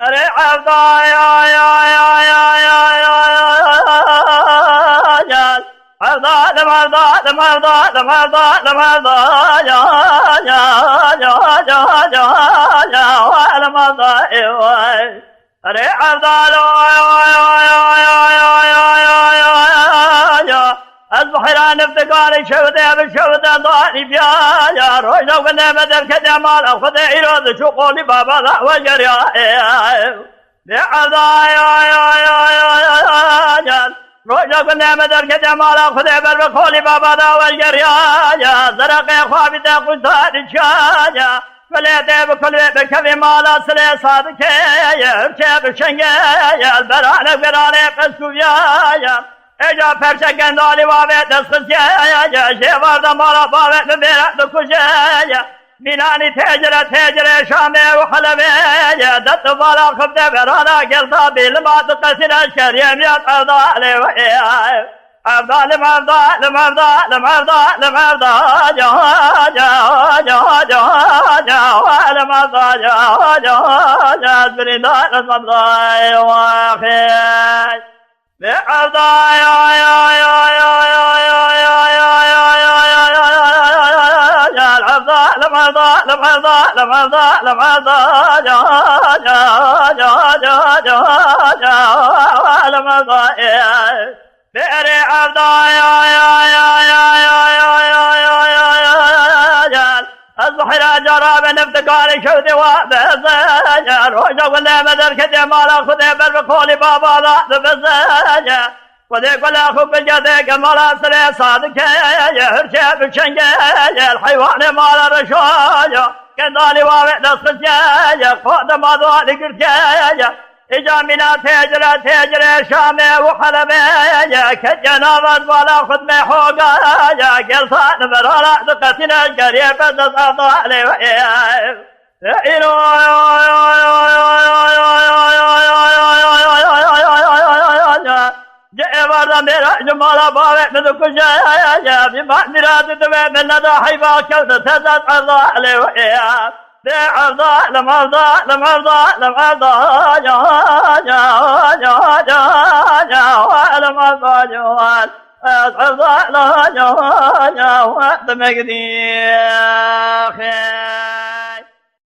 أري عبدا يا عبدا لمرضى يا ولمرضى أري عبدا البحران افتقاري شوده بالشوده ضاني بيا روجا وقنا بدل كذا مال أخذ إيراد شقولي بابا لا وجريا بعدا يا روجا وقنا بدل كذا مال أخذ بالبخولي بابا لا وجريا زرق خوابته قصاد الشاجا فليته بكل بكفي مالا سلي صادك يركب الشنجا البرانة برانة قسويا اجا پرچه گندالی واوه دست خسیه جه وارده مالا باوه بمیره دکوشه مینانی تجره شامه و حلمه دست بالا خبده برانا گلتا بیلمات قسینا شریه میاد عبدال البحر جرى بنفتقار شوذي وبزاجر روجا ولا مدر كده مالا خذي بالبقول بابا لا بزاجر وذيك ولا خب الجذيك مالا سلي صادك يهرشي بالشنجي الحيوان مالا رشوجا كندالي واوي نصجي قود ما ذالي قرجي إجا منا تجري شامي وحلبي كجنابات ولا خدمي حوقا قلصان برالا دقتنا قريب تصدالي جاء ورد ميرا جمالا باوي مذكو جايا بما مراد دمي من ندى حيبا كوت تزاد عضالي لمرضى جوان